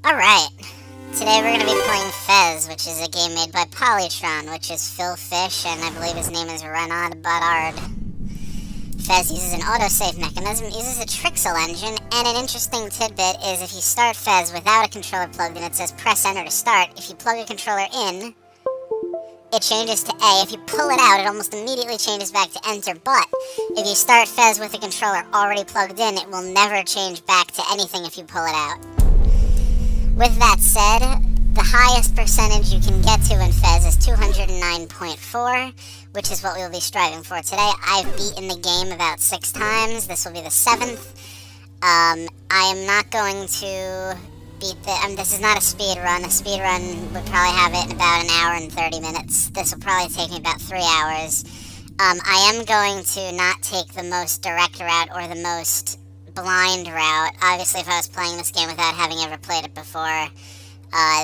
Alright, today we're going to be playing Fez, which is a game made by Polytron, which is Phil Fish, and I believe his name is Renard Badard. Fez uses an autosave mechanism, uses a Trixel engine, and an interesting tidbit is if you start Fez without a controller plugged in, it says press enter to start. If you plug a controller in, it changes to A. If you pull it out, it almost immediately changes back to enter, but if you start Fez with a controller already plugged in, it will never change back to anything if you pull it out. With that said, the highest percentage you can get to in Fez is 209.4, which is what we will be striving for today. I've beaten the game about 6 times. This will be the 7th. I am not going to beat this is not a speed run. A speed run would probably have it in about an hour and 30 minutes. This will probably take me about 3 hours. I am going to not take the most direct route or the most blind route. Obviously, if I was playing this game without having ever played it before,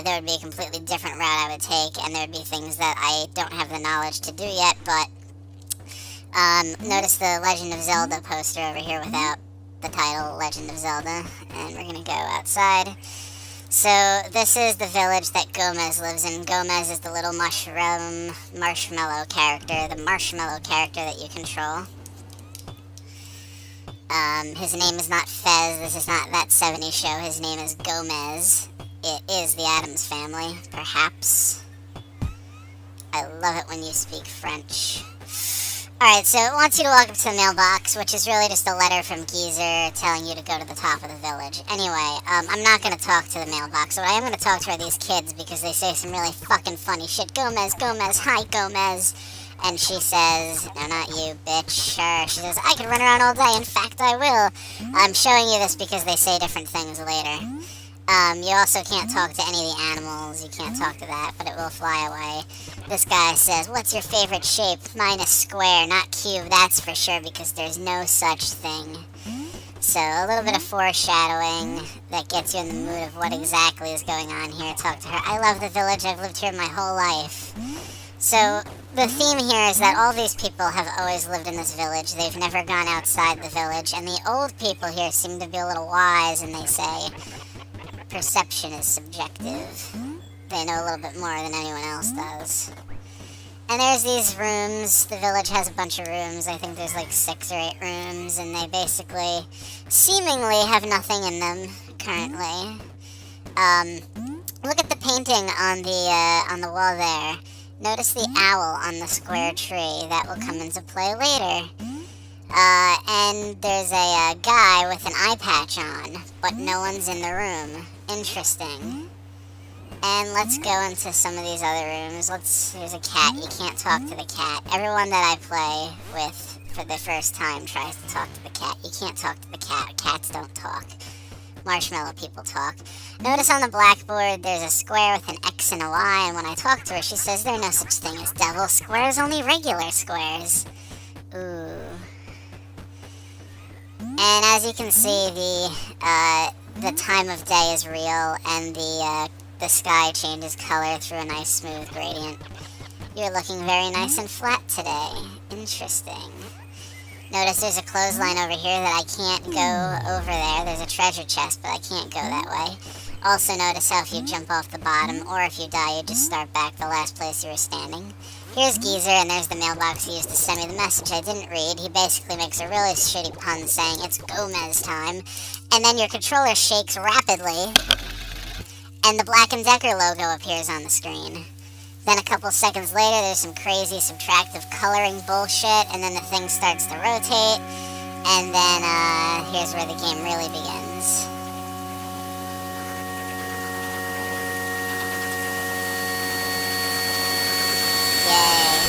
there would be a completely different route I would take, and there would be things that I don't have the knowledge to do yet, but notice the Legend of Zelda poster over here without the title Legend of Zelda, and we're gonna go outside. So this is the village that Gomez lives in. Gomez is the little marshmallow character, the marshmallow character that you control. His name is not Fez. This is not that 70s show. His name is Gomez. It is the Addams Family, perhaps. I love it when you speak French. Alright, so it wants you to walk up to the mailbox, which is really just a letter from Geezer telling you to go to the top of the village. Anyway, I'm not going to talk to the mailbox. What I am going to talk to are these kids, because they say some really fucking funny shit. Gomez, Gomez, hi, Gomez. And she says, no, not you, bitch. Sure. She says, I could run around all day. In fact, I will. I'm showing you this because they say different things later. You also can't talk to any of the animals. You can't talk to that, but it will fly away. This guy says, what's your favorite shape? Mine is square, not cube, that's for sure, because there's no such thing. So, a little bit of foreshadowing that gets you in the mood of what exactly is going on here. Talk to her. I love the village. I've lived here my whole life. So, the theme here is that all these people have always lived in this village. They've never gone outside the village. And the old people here seem to be a little wise, and they say perception is subjective. They know a little bit more than anyone else does. And there's these rooms. The village has a bunch of rooms. I think there's like 6 or 8 rooms, and they basically, seemingly, have nothing in them currently. Look at the painting on the wall there. Notice the owl on the square tree. That will come into play later. And there's a guy with an eye patch on, but no one's in the room. Interesting. And let's go into some of these other rooms. Here's a cat. You can't talk to the cat. Everyone that I play with for the first time tries to talk to the cat. You can't talk to the cat. Cats don't talk. Marshmallow people talk. Notice on the blackboard there's a square with an X and a Y, and when I talk to her, she says there are no such thing as devil squares, only regular squares. Ooh. And as you can see, the time of day is real, and the sky changes color through a nice smooth gradient. You're looking very nice and flat today. Interesting. Notice there's a clothesline over here that I can't go over there. There's a treasure chest, but I can't go that way. Also notice how if you jump off the bottom, or if you die, you just start back the last place you were standing. Here's Geezer, and there's the mailbox he used to send me the message I didn't read. He basically makes a really shitty pun saying, it's Gomez time. And then your controller shakes rapidly, and the Black & Decker logo appears on the screen. Then a couple seconds later, there's some crazy subtractive coloring bullshit, and then the thing starts to rotate, and then here's where the game really begins. Yay.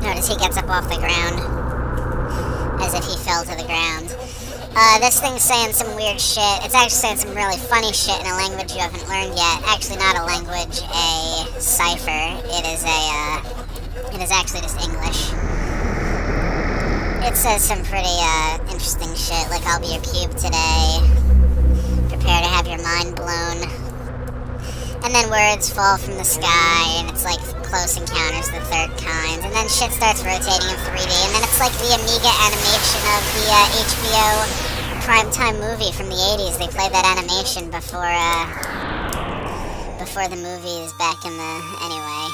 Notice he gets up off the ground, as if he fell to the ground. This thing's saying some weird shit. It's actually saying some really funny shit in a language you haven't learned yet. Actually, not a language, a cipher. It is actually just English. It says some pretty, interesting shit, like, I'll be your cube today. Prepare to have your mind blown. And then words fall from the sky, and it's like Close Encounters, the Third Kind. And then shit starts rotating in 3D, and then it's like the Amiga animation of the HBO primetime movie from the 80s. They played that animation before the movies back in the... Anyway.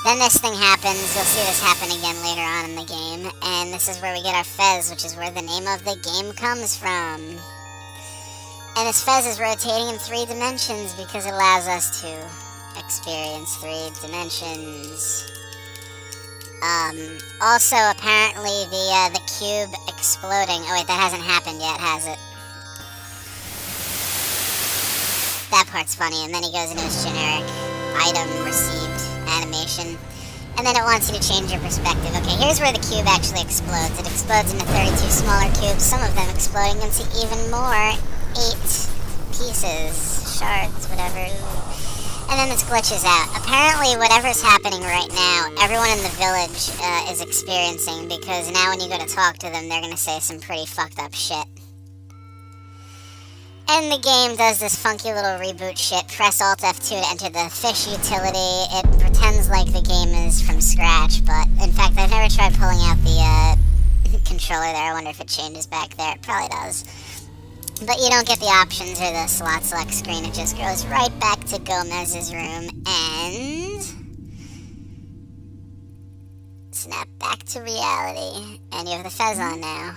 Then this thing happens. You'll see this happen again later on in the game. And this is where we get our Fez, which is where the name of the game comes from. And this Fez is rotating in 3 dimensions because it allows us to experience 3 dimensions. Also, apparently, the cube exploding... Oh, wait, that hasn't happened yet, has it? That part's funny, and then he goes into his generic item received animation. And then it wants you to change your perspective. Okay, here's where the cube actually explodes. It explodes into 32 smaller cubes, some of them exploding into even more 8 pieces, shards, whatever. And then this glitches out. Apparently, whatever's happening right now, everyone in the village is experiencing, because now when you go to talk to them, they're going to say some pretty fucked up shit. And the game does this funky little reboot shit. Press Alt F2 to enter the fish utility. It pretends like the game is from scratch, but in fact, I've never tried pulling out the controller there. I wonder if it changes back there. It probably does. But you don't get the options or the slot select screen. It just goes right back to Gomez's room and... snap back to reality. And you have the Fez on now.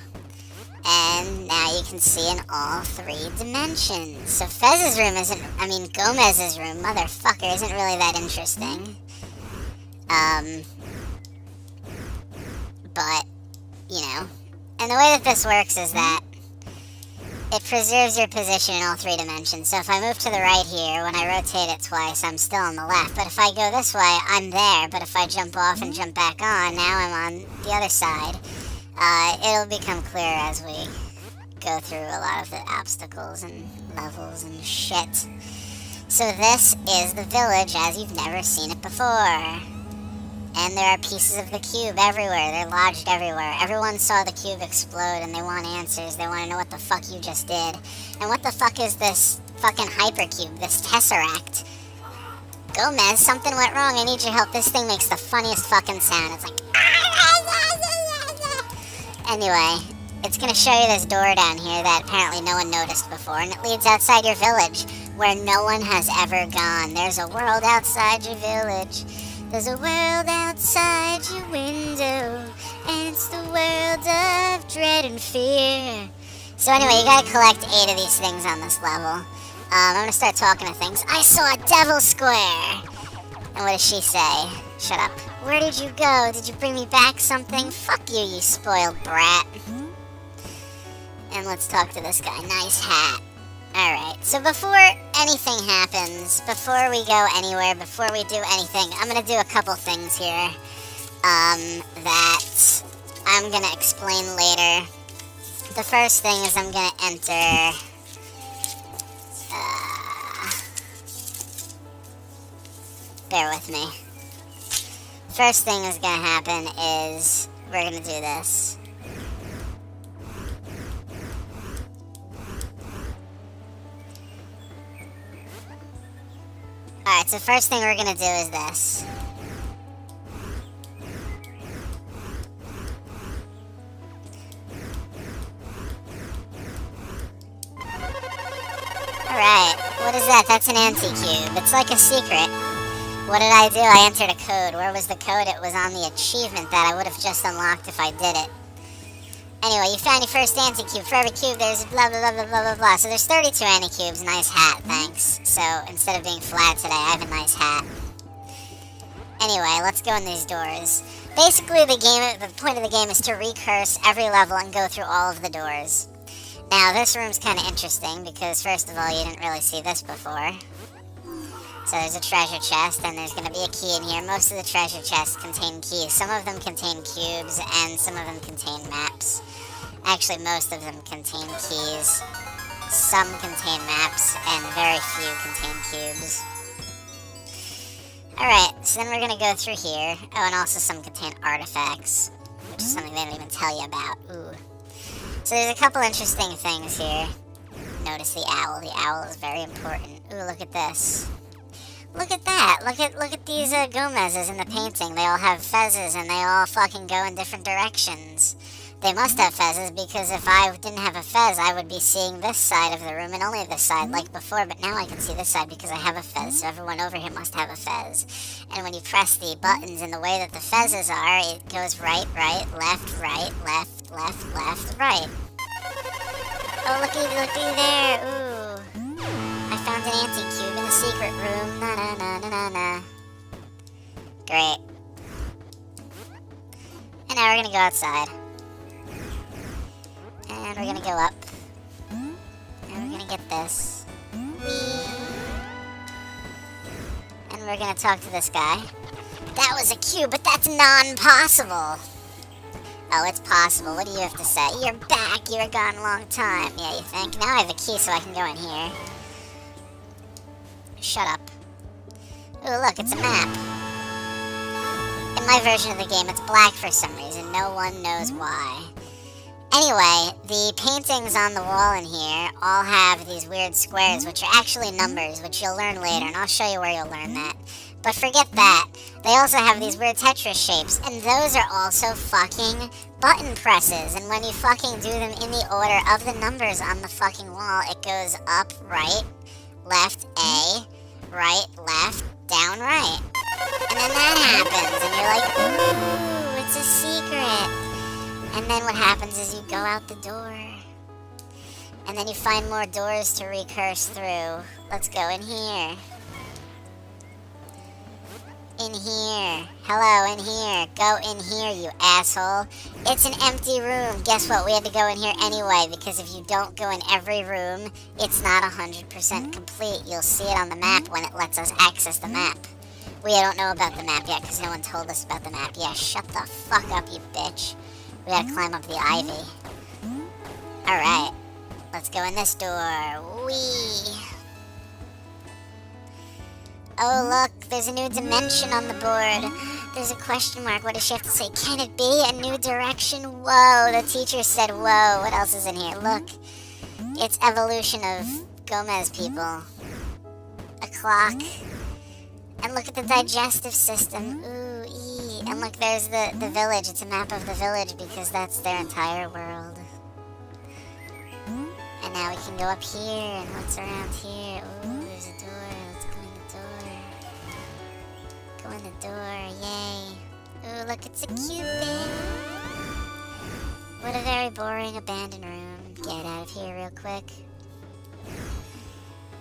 And now you can see in all 3 dimensions. So Fez's room Gomez's room, motherfucker, isn't really that interesting. But, you know. And the way that this works is that it preserves your position in all 3 dimensions. So if I move to the right here, when I rotate it twice, I'm still on the left. But if I go this way, I'm there. But if I jump off and jump back on, now I'm on the other side. It'll become clear as we go through a lot of the obstacles and levels and shit. So this is the village as you've never seen it before. And there are pieces of the cube everywhere. They're lodged everywhere. Everyone saw the cube explode and they want answers. They want to know what the fuck you just did. And what the fuck is this fucking hypercube, this tesseract? Gomez, something went wrong. I need your help. This thing makes the funniest fucking sound. It's like... Anyway, it's going to show you this door down here that apparently no one noticed before, and it leads outside your village, where no one has ever gone. There's a world outside your village. There's a world outside your window, and it's the world of dread and fear. So anyway, you gotta collect 8 of these things on this level. I'm gonna start talking to things. I saw a devil square! And what does she say? Shut up. Where did you go? Did you bring me back something? Fuck you, you spoiled brat. And let's talk to this guy. Nice hat. Alright, so before anything happens, before we go anywhere, before we do anything, I'm going to do a couple things here that I'm going to explain later. The first thing is I'm going to enter... bear with me. First thing that's going to happen is we're going to do this. Alright, so first thing we're going to do is this. Alright, what is that? That's an anti-cube. It's like a secret. What did I do? I entered a code. Where was the code? It was on the achievement that I would have just unlocked if I did it. Anyway, you found your first anti-cube. For every cube, there's blah, blah, blah, blah, blah, blah, blah. So there's 32 anti-cubes. Nice hat, thanks. So instead of being flat today, I have a nice hat. Anyway, let's go in these doors. Basically, the point of the game is to recurse every level and go through all of the doors. Now, this room's kind of interesting because, first of all, you didn't really see this before. So there's a treasure chest, and there's going to be a key in here. Most of the treasure chests contain keys. Some of them contain cubes, and some of them contain maps. Actually, most of them contain keys. Some contain maps, and very few contain cubes. Alright, so then we're going to go through here. Oh, and also some contain artifacts, which is something they don't even tell you about. Ooh. So there's a couple interesting things here. Notice the owl. The owl is very important. Ooh, look at this. Look at that. Look at these Gomez's in the painting. They all have fezzes and they all fucking go in different directions. They must have fezzes, because if I didn't have a fez, I would be seeing this side of the room and only this side like before, but now I can see this side because I have a fez, so everyone over here must have a fez. And when you press the buttons in the way that the fezzes are, it goes right, left, left, right. Oh, looky there, ooh. I found an anti-cube in the secret room, na-na-na-na-na-na. Great. And now we're gonna go outside. And we're gonna go up. And we're gonna get this. Whee! And we're gonna talk to this guy. That was a cube, but that's non-possible. Oh, it's possible. What do you have to say? You're back. You were gone a long time. Yeah, you think? Now I have a key so I can go in here. Shut up. Ooh, look, it's a map. In my version of the game, it's black for some reason. No one knows why. Anyway, the paintings on the wall in here all have these weird squares, which are actually numbers, which you'll learn later, and I'll show you where you'll learn that. But forget that. They also have these weird Tetris shapes, and those are also fucking button presses. And when you fucking do them in the order of the numbers on the fucking wall, it goes up, right, left, A, right, left, down, right. And then that happens, and you're like, ooh, it's a secret. And then what happens is you go out the door. And then you find more doors to recurse through. Let's go in here. In here. Hello, in here. Go in here, you asshole. It's an empty room. Guess what? We had to go in here anyway, because if you don't go in every room, it's not 100% complete. You'll see it on the map when it lets us access the map. We don't know about the map yet, because no one told us about the map. Yeah, shut the fuck up, you bitch. We gotta climb up the ivy. Alright. Let's go in this door. Whee! Oh, look, there's a new dimension on the board. There's a question mark. What does she have to say? Can it be a new direction? Whoa, the teacher said whoa. What else is in here? Look, it's evolution of Gomez people. A clock. And look at the digestive system. Ooh, ee. And look, there's the village. It's a map of the village because that's their entire world. And now we can go up here. And what's around here? Ooh, there's a door. Let's go in the door. Go in the door. Yay. Ooh, look, it's a cupid. What a very boring abandoned room. Get out of here real quick.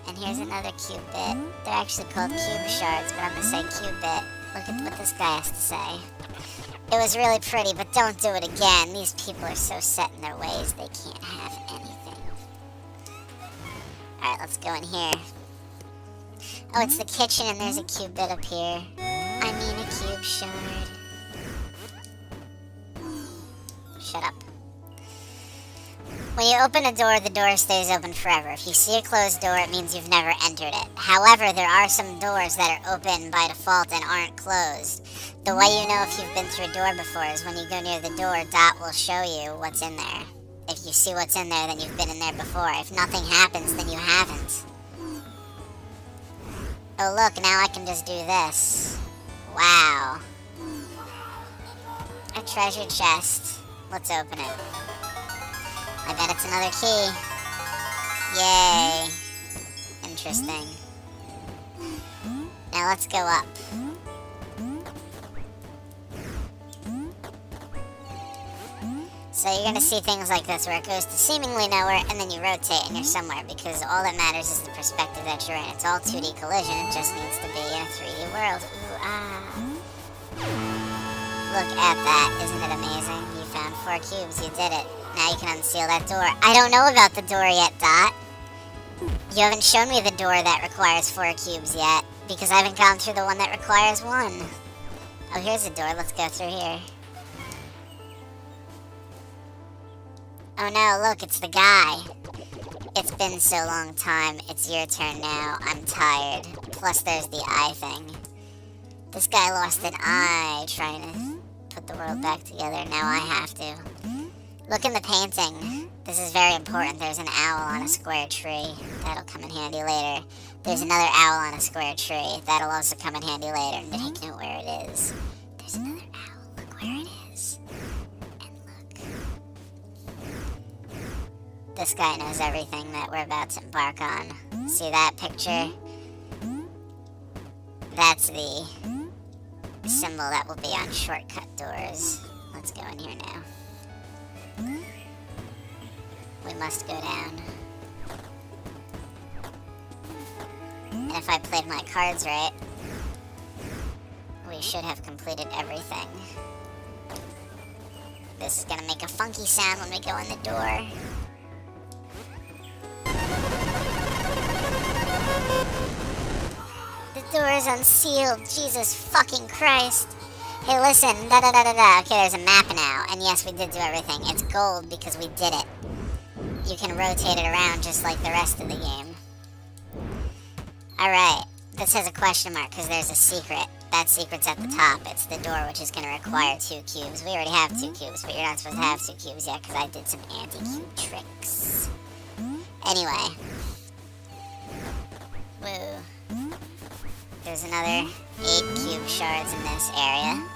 And here's another cube bit. They're actually called cube shards, but I'm gonna say cube bit. Look at what this guy has to say. It was really pretty, but don't do it again. These people are so set in their ways, they can't have anything. Alright, let's go in here. Oh, it's the kitchen, and there's a cube bit up here. I mean a cube shard. Shut up. When you open a door, the door stays open forever. If you see a closed door, it means you've never entered it. However, there are some doors that are open by default and aren't closed. The way you know if you've been through a door before is when you go near the door, Dot will show you what's in there. If you see what's in there, then you've been in there before. If nothing happens, then you haven't. Oh look, now I can just do this. Wow. A treasure chest. Let's open it. I bet it's another key. Yay. Interesting. Now let's go up. So you're going to see things like this where it goes to seemingly nowhere and then you rotate and you're somewhere, because all that matters is the perspective that you're in. It's all 2D collision. It just needs to be in a 3D world. Ooh, ah. Look at that. Isn't it amazing? You found 4 cubes. You did it. Now you can unseal that door. I don't know about the door yet, Dot. You haven't shown me the door that requires 4 cubes yet, because I haven't gone through the one that requires 1. Oh, here's a door. Let's go through here. Oh no, look, it's the guy. It's been so long time. It's your turn now. I'm tired. Plus there's the eye thing. This guy lost an eye trying to put the world back together. Now I have to. Look in the painting. This is very important. There's an owl on a square tree. That'll come in handy later. There's another owl on a square tree. That'll also come in handy later. And take note where it is. There's another owl. Look where it is. And look. This guy knows everything that we're about to embark on. See that picture? That's the symbol that will be on shortcut doors. Let's go in here now. We must go down. And if I played my cards right, we should have completed everything. This is gonna make a funky sound when we go in the door. The door is unsealed. Jesus fucking Christ. Hey, listen. Da-da-da-da-da. Okay, there's a map now. And yes, we did do everything. It's gold because we did it. You can rotate it around just like the rest of the game. Alright. This has a question mark because there's a secret. That secret's at the top. It's the door, which is going to require 2 cubes. We already have 2 cubes, but you're not supposed to have 2 cubes yet because I did some anti-cube tricks. Anyway. Woo. There's another 8 cube shards in this area.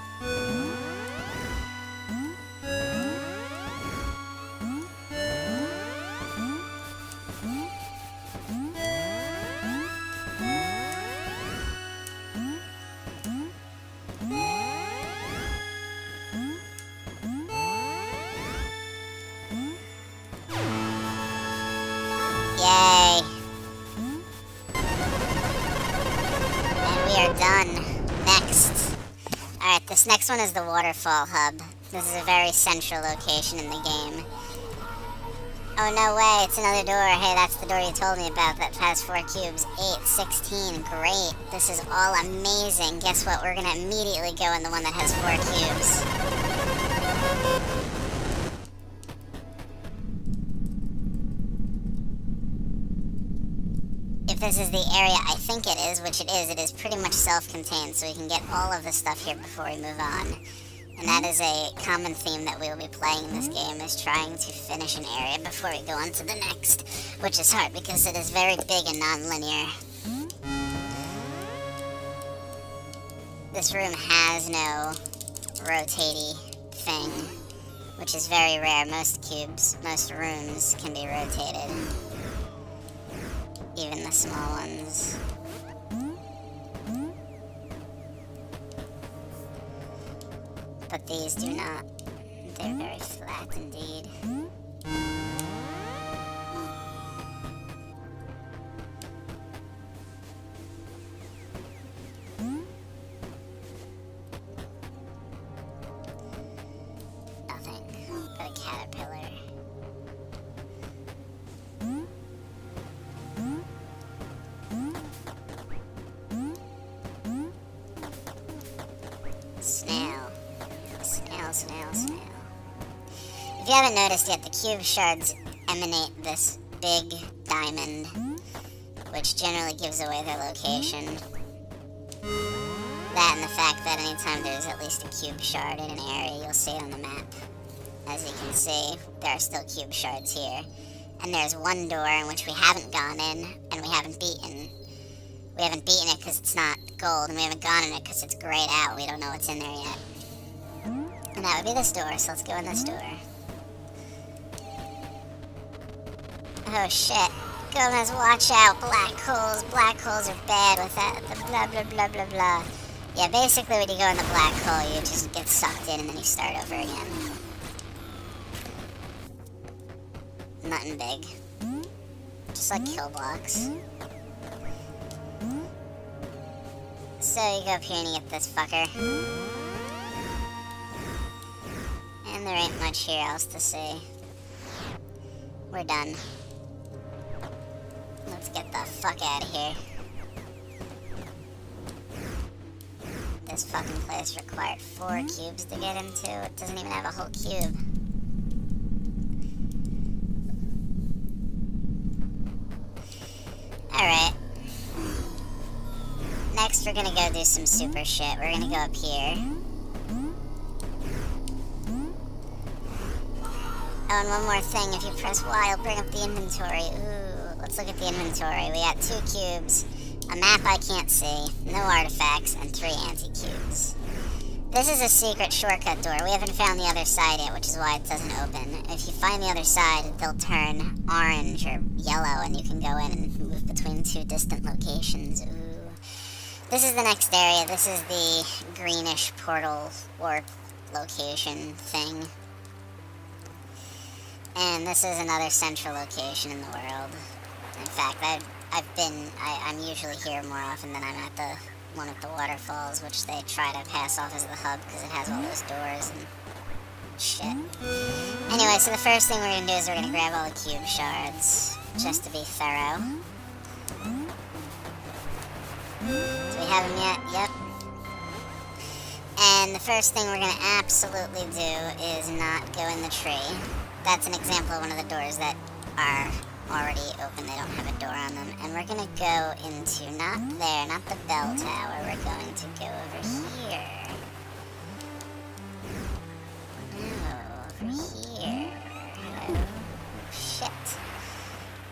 Yay! And we are done. Next. Alright, this next one is the waterfall hub. This is a very central location in the game. Oh, no way, it's another door. Hey, that's the door you told me about that has 4 cubes. 8, 16, great. This is all amazing. Guess what? We're gonna immediately go in the one that has 4 cubes. If this is the area I think it is pretty much self-contained, so we can get all of the stuff here before we move on. And that is a common theme that we will be playing in this game, is trying to finish an area before we go on to the next, which is hard because it is very big and non-linear. This room has no rotatey thing, which is very rare. Most rooms can be rotated. Even the small ones. But these do not. They're very flat indeed. Nothing but a caterpillar. Snail. If you haven't noticed yet, the cube shards emanate this big diamond, which generally gives away their location. That and the fact that anytime there's at least a cube shard in an area, you'll see it on the map. As you can see, there are still cube shards here. And there's one door in which we haven't gone in, and we haven't beaten. We haven't beaten it because it's not gold, and we haven't gone in it because it's grayed out. We don't know what's in there yet. And that would be this door, so let's go in this door. Oh shit. Gomez, watch out. Black holes. Black holes are bad with that. The blah blah blah blah blah. Yeah, basically when you go in the black hole, you just get sucked in and then you start over again. Nothing big. Just like kill blocks. So you go up here and you get this fucker. And there ain't much here else to see. We're done. Let's get the fuck out of here. This fucking place required 4 cubes to get into. It doesn't even have a whole cube. Alright. Next we're gonna go do some super shit. We're gonna go up here. Oh, and one more thing, if you press Y, it'll bring up the inventory. Ooh, let's look at the inventory. We got 2 cubes, a map I can't see, no artifacts, and 3 anti-cubes. This is a secret shortcut door. We haven't found the other side yet, which is why it doesn't open. If you find the other side, they'll turn orange or yellow, and you can go in and move between two distant locations. Ooh. This is the next area. This is the greenish portal warp location thing. And this is another central location in the world. In fact, I'm usually here more often than I'm at the one at the waterfalls, which they try to pass off as the hub because it has all those doors and shit. Anyway, so the first thing we're going to do is we're going to grab all the cube shards, just to be thorough. Do we have them yet? Yep. And the first thing we're going to absolutely do is not go in the tree. That's an example of one of the doors that are already open. They don't have a door on them. And we're going to go into, not there, not the bell tower. We're going to go over here. No, over here. Oh, shit.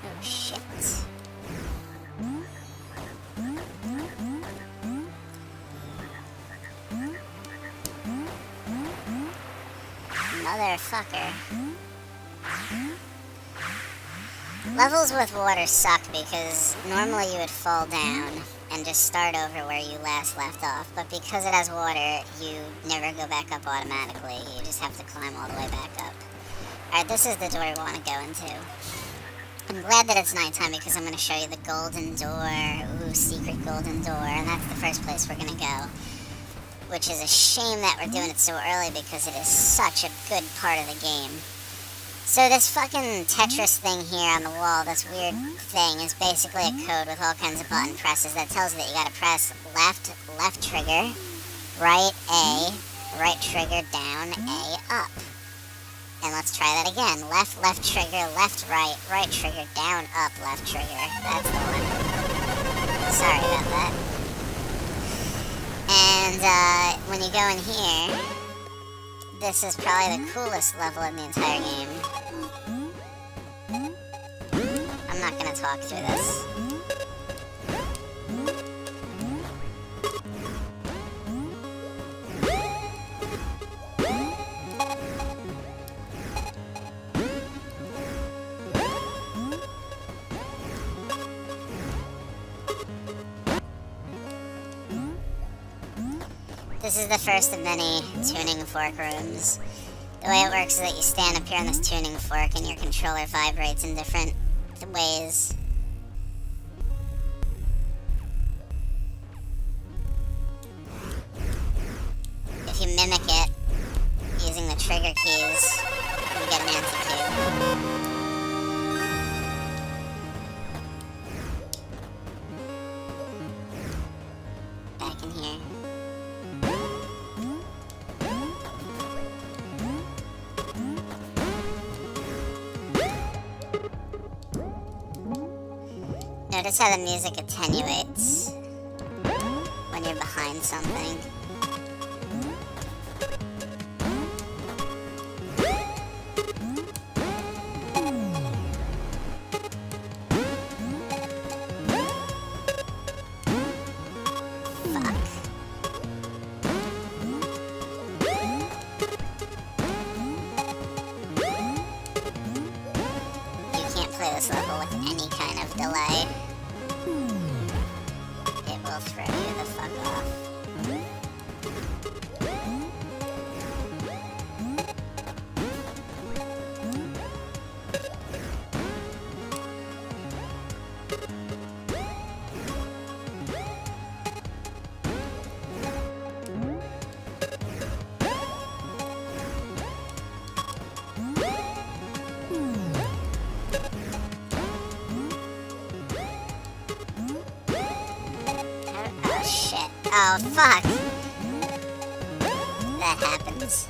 Oh, shit. Motherfucker. Levels with water suck because normally you would fall down and just start over where you last left off, but because it has water, you never go back up automatically. You just have to climb all the way back up. Alright, this is the door we want to go into. I'm glad that it's nighttime because I'm going to show you the golden door. Ooh, secret golden door, and that's the first place we're going to go. Which is a shame that we're doing it so early because it is such a good part of the game. So this fucking Tetris thing here on the wall, this weird thing, is basically a code with all kinds of button presses that tells you that you gotta press left trigger, right A, right trigger, down, A, up. And let's try that again. Left trigger, left, right trigger, down, up, left trigger. That's the one. Sorry about that. And when you go in here, this is probably the coolest level in the entire game. I'm not gonna talk through this. This is the first of many tuning fork rooms. The way it works is that you stand up here on this tuning fork and your controller vibrates in different ways. If you mimic it using the trigger keys, you get an anti-cube. Back in here. Notice how the music attenuates when you're behind something. Fuck. You can't play this level with any kind of delay. It will throw you the fuck off. Oh, fuck. That happens.